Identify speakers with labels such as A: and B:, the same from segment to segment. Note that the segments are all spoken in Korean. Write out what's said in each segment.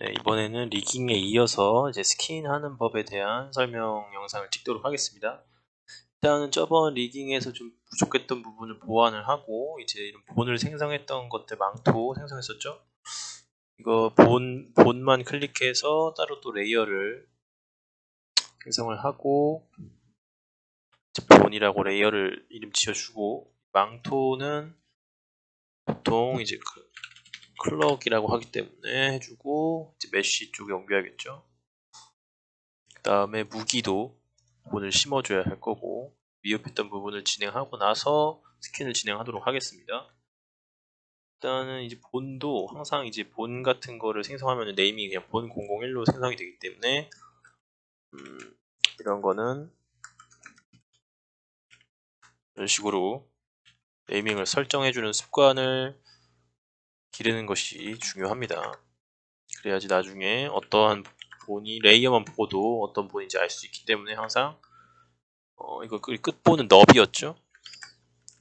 A: 네, 이번에는 리깅에 이어서 이제 스킨하는 법에 대한 설명 영상을 찍도록 하겠습니다. 일단은 저번 리깅에서 좀 부족했던 부분을 보완을 하고 이제 이런 본을 생성했던 것들 망토 생성했었죠. 이거 본만 클릭해서 따로 또 레이어를 생성을 하고 이제 본이라고 레이어를 이름 지어주고 망토는 보통 이제 클럭이라고 하기 때문에 해주고 이제 메쉬 쪽에 옮겨야겠죠. 그 다음에 무기도 본을 심어줘야 할 거고 미흡했던 부분을 진행하고 나서 스킨을 진행하도록 하겠습니다. 일단은 이제 본도 항상 이제 본 같은 거를 생성하면 네이밍이 그냥 본 001로 생성이 되기 때문에 이런 거는 이런 식으로 네이밍을 설정해주는 습관을 기르는 것이 중요합니다. 그래야지 나중에 어떠한 본이 레이어만 보고도 어떤 본인지 알 수 있기 때문에 항상 이거 끝본은 너비였죠.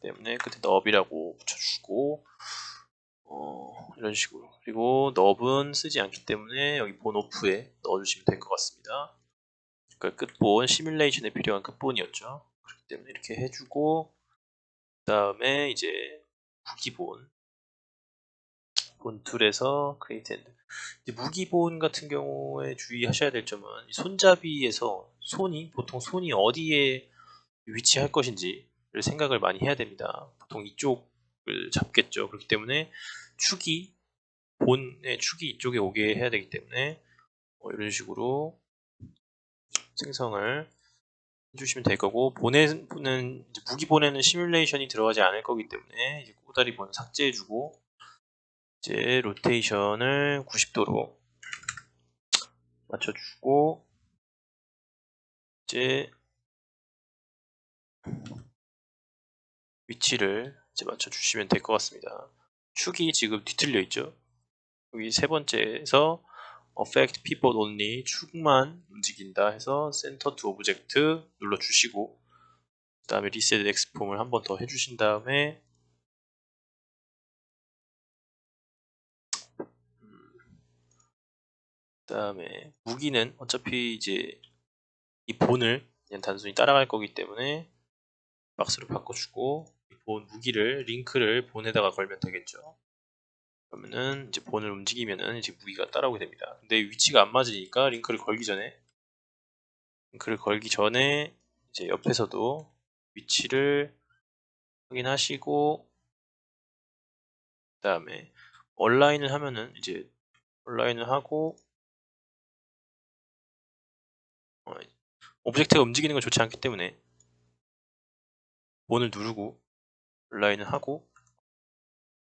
A: 때문에 끝에 너비라고 붙여주고 이런 식으로. 그리고 너브는 쓰지 않기 때문에 여기 본 오프에 넣어주시면 될 것 같습니다. 그러니까 끝본 시뮬레이션에 필요한 끝본이었죠. 그렇기 때문에 이렇게 해주고 그 다음에 이제 무기본 본 툴에서 크리에이트 핸드. 무기본 같은 경우에 주의하셔야 될 점은 손잡이에서 보통 손이 어디에 위치할 것인지를 생각을 많이 해야 됩니다. 보통 이쪽을 잡겠죠. 그렇기 때문에 본의 축이 이쪽에 오게 해야 되기 때문에 이런 식으로 생성을 해주시면 될 거고, 무기본에는 시뮬레이션이 들어가지 않을 거기 때문에 이제 꼬다리 본 삭제해주고 이제 로테이션을 90도로 맞춰주고 이제 위치를 이제 맞춰주시면 될 것 같습니다. 축이 지금 뒤틀려 있죠. 여기 세 번째에서 Affect People Only 축만 움직인다 해서 Center to Object 눌러주시고 그 다음에 Reset Ex폼을 한 번 더 해주신 다음에 그 다음에 무기는 어차피 이제 이 본을 그냥 단순히 따라갈 거기 때문에 박스로 바꿔주고 본 무기를 링크를 본에다가 걸면 되겠죠. 그러면은 이제 본을 움직이면은 이제 무기가 따라오게 됩니다. 근데 위치가 안 맞으니까 링크를 걸기 전에 이제 옆에서도 위치를 확인하시고 그 다음에 온라인을 하면은 이제 온라인을 하고 오브젝트가 움직이는 건 좋지 않기 때문에 본을 누르고 온라인을 하고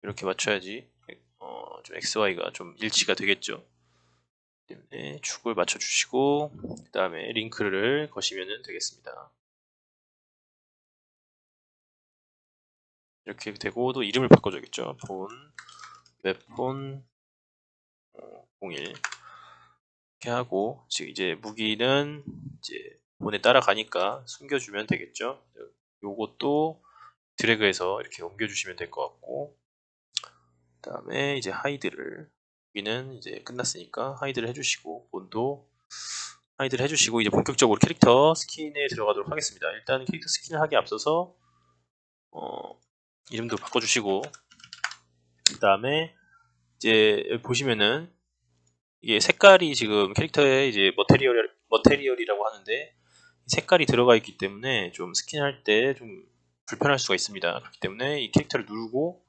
A: 이렇게 맞춰야지 좀 XY가 좀 일치가 되겠죠. 때문에 축을 맞춰주시고 그 다음에 링크를 거시면 되겠습니다. 이렇게 되고 또 이름을 바꿔줘야겠죠. 웹폰 01 이렇게 하고 지금 이제 무기는 이제 본에 따라가니까 숨겨주면 되겠죠. 요것도 드래그해서 이렇게 옮겨주시면 될 것 같고 그 다음에 이제 여기는 이제 끝났으니까 하이드를 해주시고 본도 하이드를 해주시고 이제 본격적으로 캐릭터 스킨에 들어가도록 하겠습니다. 일단 캐릭터 스킨을 하기에 앞서서 이름도 바꿔주시고 그 다음에 이제 여기 보시면은 이게 색깔이 지금 캐릭터에 이제 머테리얼이라고 하는데 색깔이 들어가 있기 때문에 좀 스킨할 때 좀 불편할 수가 있습니다. 그렇기 때문에 이 캐릭터를 누르고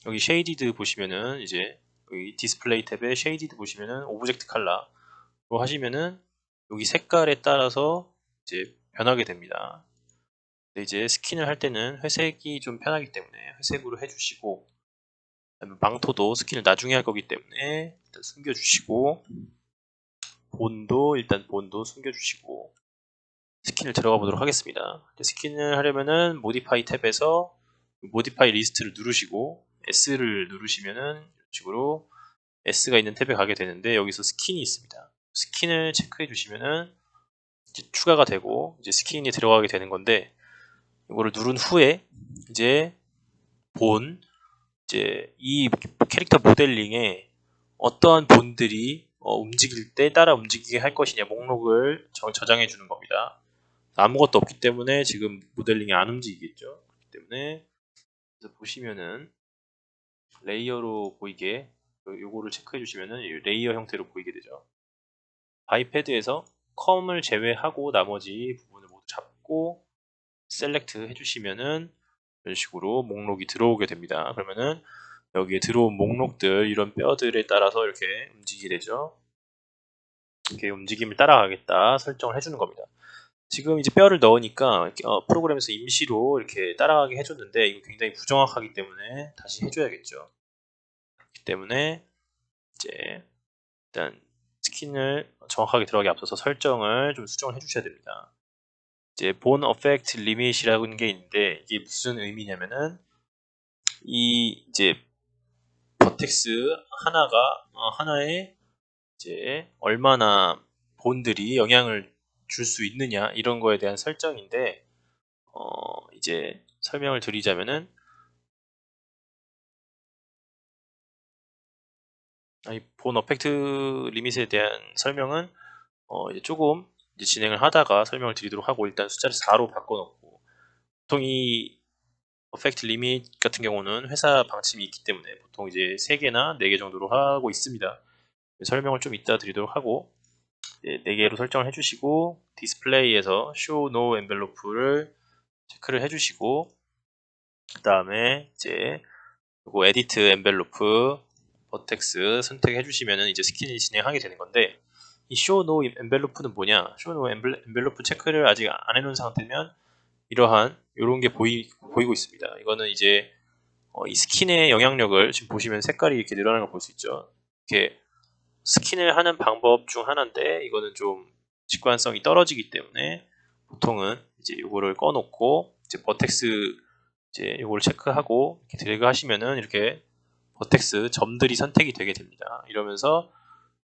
A: 여기 쉐이디드 보시면은 이제 여기 디스플레이 탭에 쉐이디드 보시면은 오브젝트 컬러로 하시면은 여기 색깔에 따라서 이제 변하게 됩니다. 근데 이제 스킨을 할 때는 회색이 좀 편하기 때문에 회색으로 해주시고 망토도 스킨을 나중에 할 거기 때문에 일단 숨겨주시고 본도 숨겨주시고 스킨을 들어가 보도록 하겠습니다. 스킨을 하려면은 모디파이 탭에서 모디파이 리스트를 누르시고 S를 누르시면은 이런 식으로 S가 있는 탭에 가게 되는데 여기서 스킨이 있습니다. 스킨을 체크해 주시면은 이제 추가가 되고 이제 스킨이 들어가게 되는 건데 이거를 누른 후에 이제 이제 이 캐릭터 모델링에 어떠한 본들이 움직일 때 따라 움직이게 할 것이냐 목록을 저장해 주는 겁니다. 아무것도 없기 때문에 지금 모델링이 안 움직이겠죠. 그렇기 때문에 그래서 보시면은 레이어로 보이게 요거를 체크해 주시면은 레이어 형태로 보이게 되죠. 바이패드에서 컴을 제외하고 나머지 부분을 모두 잡고 셀렉트 해주시면은 이런 식으로 목록이 들어오게 됩니다. 그러면은 여기에 들어온 목록들 이런 뼈들에 따라서 이렇게 움직이게 되죠. 이렇게 움직임을 따라가겠다 설정을 해주는 겁니다. 지금 이제 뼈를 넣으니까 프로그램에서 임시로 이렇게 따라가게 해줬는데 이거 굉장히 부정확하기 때문에 다시 해줘야겠죠. 그렇기 때문에 이제 일단 스킨을 정확하게 들어가기 앞서서 설정을 좀 수정을 해주셔야 됩니다. 이제 본 어펙트 리밋이라는 게 있는데 이게 무슨 의미냐면은 이 이제 버텍스 하나에 이제 얼마나 본들이 영향을 줄 수 있느냐 이런 거에 대한 설정인데 이제 설명을 드리자면은 이 본 어펙트 리밋에 대한 설명은 이제 조금 이제 진행을 하다가 설명을 드리도록 하고 일단 숫자를 4로 바꿔놓고 보통 이 어펙트 리밋 같은 경우는 회사 방침이 있기 때문에 보통 이제 3개나 4개 정도로 하고 있습니다. 설명을 좀 이따 드리도록 하고 4개로 설정을 해주시고 디스플레이에서 show no envelope를 체크를 해주시고 그 다음에 이제 요거 edit envelope 버텍스 선택해 주시면은 이제 스킨이 진행하게 되는 건데 이 show no envelope는 뭐냐? show no envelope 체크를 아직 안 해놓은 상태면 이러한 요런 게 보이고 있습니다. 이거는 이제 이 스킨의 영향력을 지금 보시면 색깔이 이렇게 늘어나는 걸 볼 수 있죠. 이렇게 스킨을 하는 방법 중 하나인데 이거는 좀 직관성이 떨어지기 때문에 보통은 이제 요거를 꺼놓고 이제 버텍스 이제 요걸 체크하고 이렇게 드래그 하시면은 이렇게 버텍스 점들이 선택이 되게 됩니다. 이러면서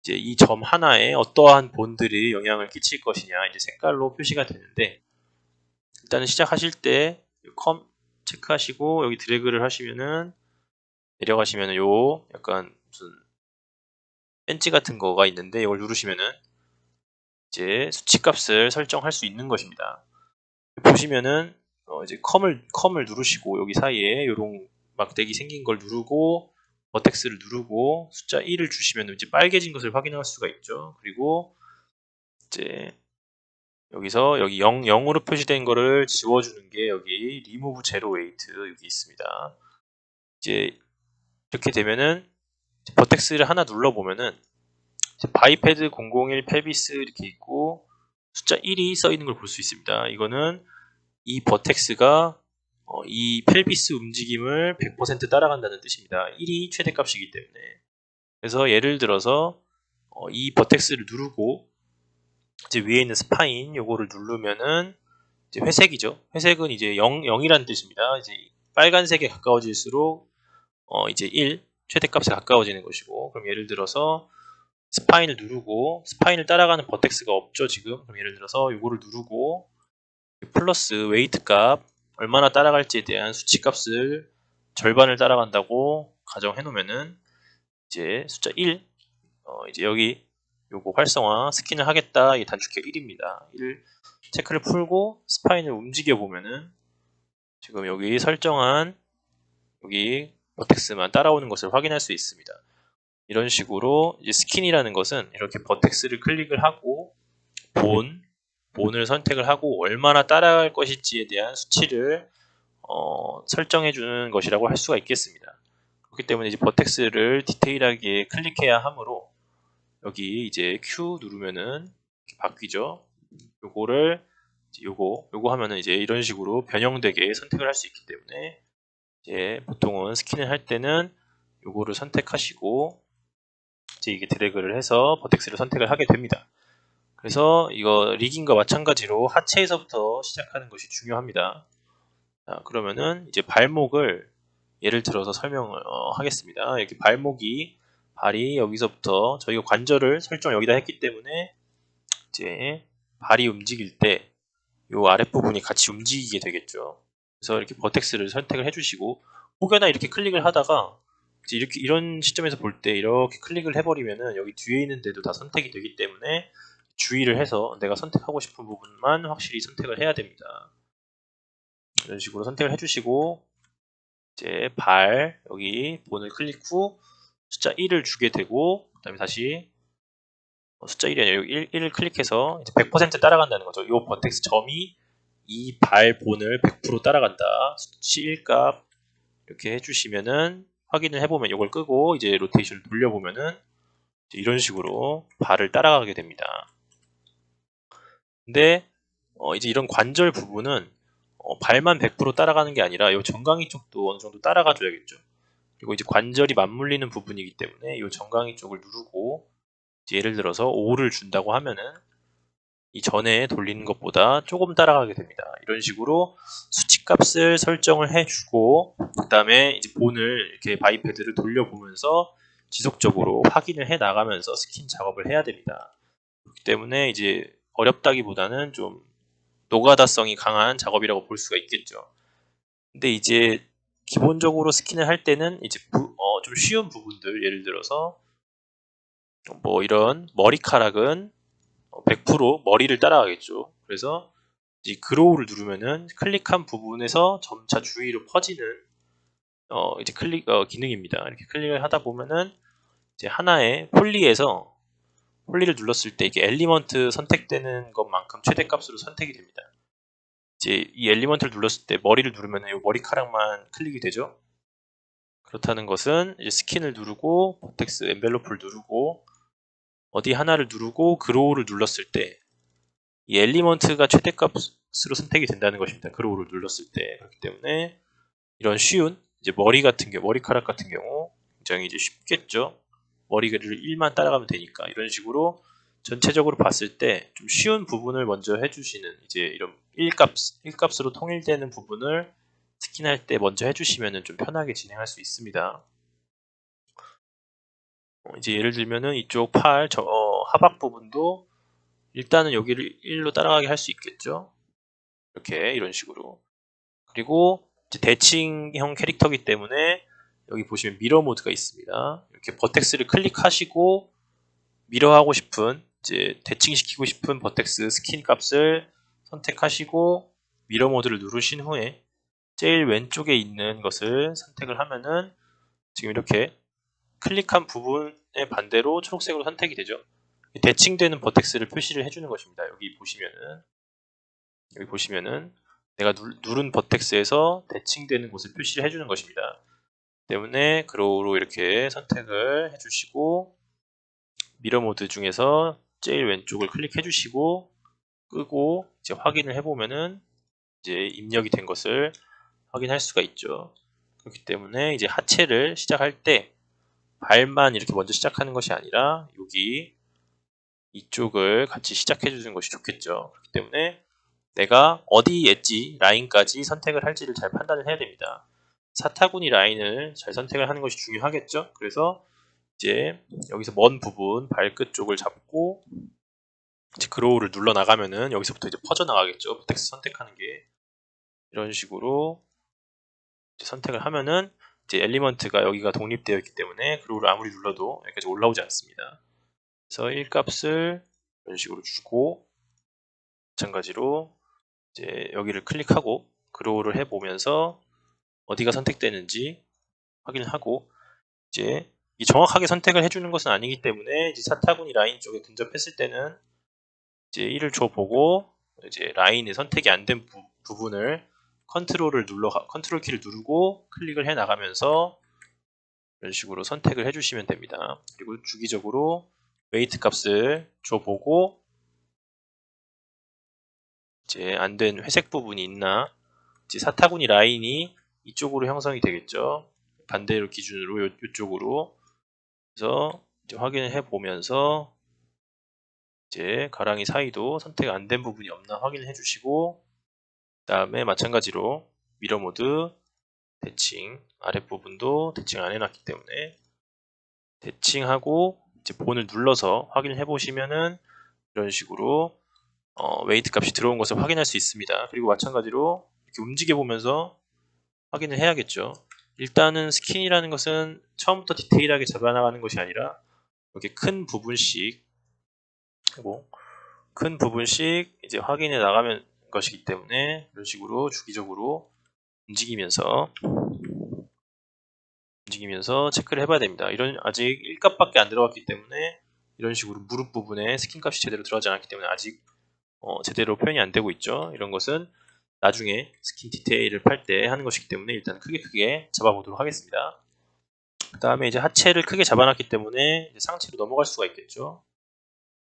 A: 이제 이 점 하나에 어떠한 본들이 영향을 끼칠 것이냐 이제 색깔로 표시가 되는데 일단은 시작하실 때 컴 체크하시고 여기 드래그를 하시면은 내려가시면은 요 약간 무슨 벤치 같은 거가 있는데 이걸 누르시면은 이제 수치값을 설정할 수 있는 것입니다. 보시면은 이제 컴을 누르시고 여기 사이에 요런 막대기 생긴 걸 누르고 버텍스를 누르고 숫자 1을 주시면 이제 빨개진 것을 확인할 수가 있죠. 그리고 이제 여기서 여기 0으로 표시된 거를 지워주는 게 여기 remove zero weight 여기 있습니다. 이제 이렇게 되면은 버텍스를 하나 눌러보면은 바이패드 001 펠비스 이렇게 있고 숫자 1이 써 있는 걸 볼 수 있습니다. 이거는 이 버텍스가 이 펠비스 움직임을 100% 따라간다는 뜻입니다. 1이 최대값이기 때문에. 그래서 예를 들어서 이 버텍스를 누르고 이제 위에 있는 스파인 요거를 누르면은 이제 회색이죠. 회색은 이제 0이라는 뜻입니다. 이제 빨간색에 가까워질수록 이제 1 최대값에 가까워지는 것이고 그럼 예를 들어서 스파인을 누르고 스파인을 따라가는 버텍스가 없죠 지금. 그럼 예를 들어서 요거를 누르고 플러스 웨이트 값 얼마나 따라갈지에 대한 수치 값을 절반을 따라간다고 가정해 놓으면은 이제 숫자 1 이제 여기 요거 활성화 스킨을 하겠다 이 단축키 1입니다. 1 체크를 풀고 스파인을 움직여 보면은 지금 여기 설정한 여기 버텍스만 따라오는 것을 확인할 수 있습니다. 이런 식으로 이제 스킨이라는 것은 이렇게 버텍스를 클릭을 하고 본을 선택을 하고 얼마나 따라갈 것인지에 대한 수치를 설정해 주는 것이라고 할 수가 있겠습니다. 그렇기 때문에 이제 버텍스를 디테일하게 클릭해야 하므로 여기 이제 Q 누르면은 이렇게 바뀌죠. 요거를 요거 하면은 이제 이런 식으로 변형되게 선택을 할 수 있기 때문에 이제 보통은 스킨을 할 때는 요거를 선택하시고 이제 이게 드래그를 해서 버텍스를 선택을 하게 됩니다. 그래서 이거 리깅과 마찬가지로 하체에서부터 시작하는 것이 중요합니다. 자, 그러면은 이제 발목을 예를 들어서 설명을 하겠습니다. 이렇게 발이 여기서부터 저희가 관절을 설정을 여기다 했기 때문에 이제 발이 움직일 때 이 아랫부분이 같이 움직이게 되겠죠. 그래서 이렇게 버텍스를 선택을 해주시고 혹여나 이렇게 클릭을 하다가 이렇게 이런 시점에서 볼 때 이렇게 클릭을 해버리면은 여기 뒤에 있는 데도 다 선택이 되기 때문에 주의를 해서 내가 선택하고 싶은 부분만 확실히 선택을 해야 됩니다. 이런 식으로 선택을 해주시고 이제 발 여기 본을 클릭 후 숫자 1을 주게 되고 그 다음에 다시 숫자 1이 아니라 여기 1을 클릭해서 이제 100% 따라간다는 거죠. 이 버텍스 점이 이 발 본을 100% 따라간다. 수치 1값 이렇게 해주시면은 확인을 해보면 이걸 끄고 이제 로테이션을 돌려보면은 이제 이런 식으로 발을 따라가게 됩니다. 근데 이제 이런 관절 부분은 발만 100% 따라가는 게 아니라 이 정강이 쪽도 어느 정도 따라가 줘야겠죠. 그리고 이제 관절이 맞물리는 부분이기 때문에 이 정강이 쪽을 누르고 예를 들어서 5를 준다고 하면은 이 전에 돌리는 것보다 조금 따라가게 됩니다. 이런 식으로 수치값을 설정을 해주고 그 다음에 이제 본을 이렇게 바이패드를 돌려보면서 지속적으로 확인을 해 나가면서 스킨 작업을 해야 됩니다. 그렇기 때문에 이제 어렵다기보다는 좀 노가다성이 강한 작업이라고 볼 수가 있겠죠. 근데 이제 기본적으로 스킨을 할 때는 이제 좀 쉬운 부분들 예를 들어서 뭐 이런 머리카락은 100% 머리를 따라가겠죠. 그래서 이 그로우를 누르면은 클릭한 부분에서 점차 주위로 퍼지는 이제 기능입니다. 이렇게 클릭을 하다 보면은 이제 하나의 폴리를 눌렀을 때 이게 엘리먼트 선택되는 것만큼 최대값으로 선택이 됩니다. 이제 이 엘리먼트를 눌렀을 때 머리를 누르면은 이 머리카락만 클릭이 되죠. 그렇다는 것은 이제 스킨을 누르고 버텍스 엔벨로프를 누르고 어디 하나를 누르고 그로우를 눌렀을 때 이 엘리먼트가 최대값으로 선택이 된다는 것입니다. 그로우를 눌렀을 때. 그렇기 때문에 이런 쉬운 이제 머리카락 같은 경우 굉장히 이제 쉽겠죠. 머리를 1만 따라가면 되니까 이런 식으로 전체적으로 봤을 때 좀 쉬운 부분을 먼저 해주시는 이제 이런 1값으로 통일되는 부분을 스킨할 때 먼저 해주시면 좀 편하게 진행할 수 있습니다. 이제 예를 들면은 이쪽 하박 부분도 일단은 여기를 1로 따라가게 할 수 있겠죠. 이렇게 이런 식으로. 그리고 이제 대칭형 캐릭터이기 때문에 여기 보시면 미러 모드가 있습니다. 이렇게 버텍스를 클릭하시고 미러하고 싶은 이제 대칭시키고 싶은 버텍스 스킨 값을 선택하시고 미러 모드를 누르신 후에 제일 왼쪽에 있는 것을 선택을 하면은 지금 이렇게 클릭한 부분의 반대로 초록색으로 선택이 되죠. 대칭되는 버텍스를 표시를 해주는 것입니다. 여기 보시면은 내가 누른 버텍스에서 대칭되는 곳을 표시를 해주는 것입니다. 때문에 그로우로 이렇게 선택을 해주시고 미러 모드 중에서 제일 왼쪽을 클릭해 주시고 끄고 이제 확인을 해보면은 이제 입력이 된 것을 확인할 수가 있죠. 그렇기 때문에 이제 하체를 시작할 때 발만 이렇게 먼저 시작하는 것이 아니라 여기 이쪽을 같이 시작해 주는 것이 좋겠죠. 그렇기 때문에 내가 어디 엣지 라인까지 선택을 할지를 잘 판단을 해야 됩니다. 사타구니 라인을 잘 선택을 하는 것이 중요하겠죠. 그래서 이제 여기서 먼 부분 발끝 쪽을 잡고 이제 그로우를 눌러 나가면은 여기서부터 이제 퍼져 나가겠죠. 버텍스 선택하는 게 이런 식으로 이제 선택을 하면은 이제 엘리먼트가 여기가 독립되어 있기 때문에 그로우를 아무리 눌러도 여기까지 올라오지 않습니다. 그래서 1값을 이런 식으로 주고 마찬가지로 이제 여기를 클릭하고 그로우를 해보면서 어디가 선택되는지 확인을 하고 이제 이 정확하게 선택을 해주는 것은 아니기 때문에 이제 사타구니 라인 쪽에 근접했을 때는 이제 1을 줘보고 이제 라인이 선택이 안 된 부분을 컨트롤 키를 누르고 클릭을 해 나가면서 이런 식으로 선택을 해주시면 됩니다. 그리고 주기적으로 웨이트 값을 줘보고 이제 안 된 회색 부분이 있나 이제 사타구니 라인이 이쪽으로 형성이 되겠죠. 반대로 기준으로 이쪽으로 그래서 이제 확인을 해 보면서 이제 가랑이 사이도 선택 안 된 부분이 없나 확인을 해주시고 그 다음에 마찬가지로 미러 모드 대칭 아랫부분도 대칭 안 해놨기 때문에 대칭하고 이제 본을 눌러서 확인을 해보시면은 이런 식으로 웨이트 값이 들어온 것을 확인할 수 있습니다. 그리고 마찬가지로 이렇게 움직여 보면서 확인을 해야겠죠. 일단은 스킨이라는 것은 처음부터 디테일하게 잡아나가는 것이 아니라 이렇게 큰 부분씩 이제 확인해 나가면 것이기 때문에 이런 식으로 주기적으로 움직이면서 체크를 해봐야 됩니다. 이런 아직 1값밖에 안 들어갔기 때문에 이런 식으로 무릎 부분에 스킨 값이 제대로 들어가지 않았기 때문에 아직 제대로 표현이 안 되고 있죠. 이런 것은 나중에 스킨 디테일을 팔 때 하는 것이기 때문에 일단 크게 잡아보도록 하겠습니다. 그 다음에 이제 하체를 크게 잡아놨기 때문에 이제 상체로 넘어갈 수가 있겠죠.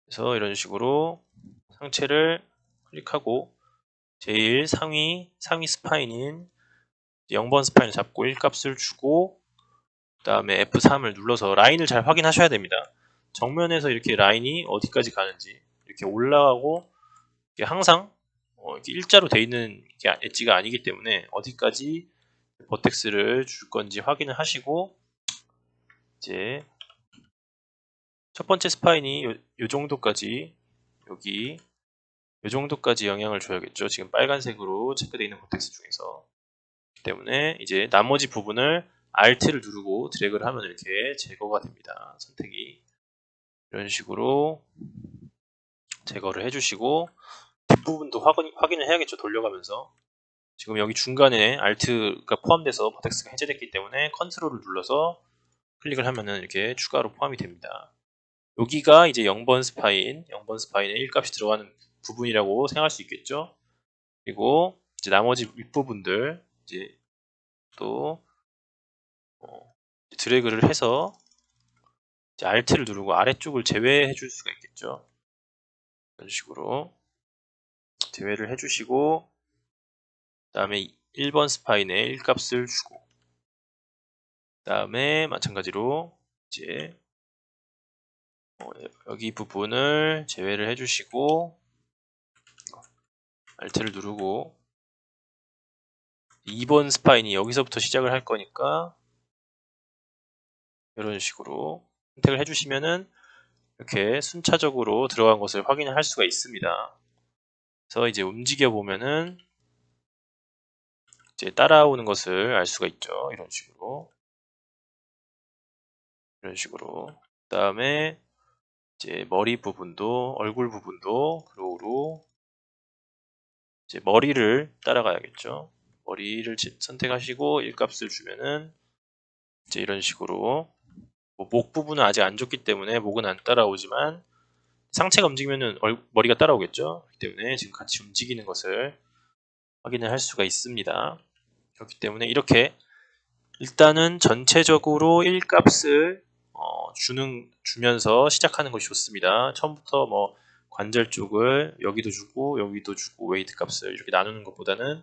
A: 그래서 이런 식으로 상체를 클릭하고 제일 상위 스파인인 0번 스파인을 잡고 1값을 주고 그 다음에 F3을 눌러서 라인을 잘 확인하셔야 됩니다. 정면에서 이렇게 라인이 어디까지 가는지 이렇게 올라가고 이게 항상 이렇게 일자로 돼 있는 게 엣지가 아니기 때문에 어디까지 버텍스를 줄 건지 확인을 하시고 이제 첫 번째 스파인이 요 정도까지 여기 요 정도까지 영향을 줘야겠죠. 지금 빨간색으로 체크되어 있는 버텍스 중에서 그렇기 때문에 이제 나머지 부분을 Alt를 누르고 드래그를 하면 이렇게 제거가 됩니다. 선택이 이런 식으로 제거를 해주시고 뒷부분도 확인을 해야겠죠. 돌려가면서 지금 여기 중간에 Alt가 포함돼서 버텍스가 해제됐기 때문에 컨트롤을 눌러서 클릭을 하면은 이렇게 추가로 포함이 됩니다. 여기가 이제 0번 스파인에 1값이 들어가는 부분이라고 생각할 수 있겠죠. 그리고 이제 나머지 윗부분들 이제 또 드래그를 해서 이제 Alt를 누르고 아래쪽을 제외해 줄 수가 있겠죠. 이런 식으로 제외를 해주시고 그 다음에 1번 스파인에 1값을 주고 그 다음에 마찬가지로 이제 여기 부분을 제외를 해주시고 Alt를 누르고 2번 스파인이 여기서부터 시작을 할 거니까 이런 식으로 선택을 해주시면은 이렇게 순차적으로 들어간 것을 확인할 수가 있습니다. 그래서 이제 움직여 보면은 이제 따라오는 것을 알 수가 있죠. 이런 식으로 그 다음에 이제 머리 부분도 얼굴 부분도 그로우로 이제 머리를 따라가야겠죠. 머리를 선택하시고 1값을 주면은 이제 이런 식으로 목 부분은 아직 안 줬기 때문에 목은 안 따라오지만 상체가 움직이면은 머리가 따라오겠죠. 그렇기 때문에 지금 같이 움직이는 것을 확인을 할 수가 있습니다. 그렇기 때문에 이렇게 일단은 전체적으로 1값을 주면서 시작하는 것이 좋습니다. 처음부터 뭐 관절 쪽을 여기도 주고 웨이트 값을 이렇게 나누는 것보다는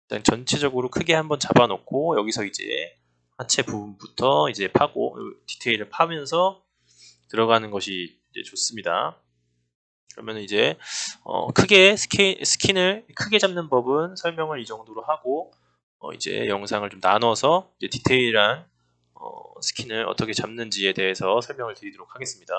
A: 일단 전체적으로 크게 한번 잡아놓고 여기서 이제 하체 부분부터 이제 파고 디테일을 파면서 들어가는 것이 이제 좋습니다. 그러면 이제 크게 스킨을 크게 잡는 법은 설명을 이 정도로 하고 이제 영상을 좀 나눠서 이제 디테일한 스킨을 어떻게 잡는지에 대해서 설명을 드리도록 하겠습니다.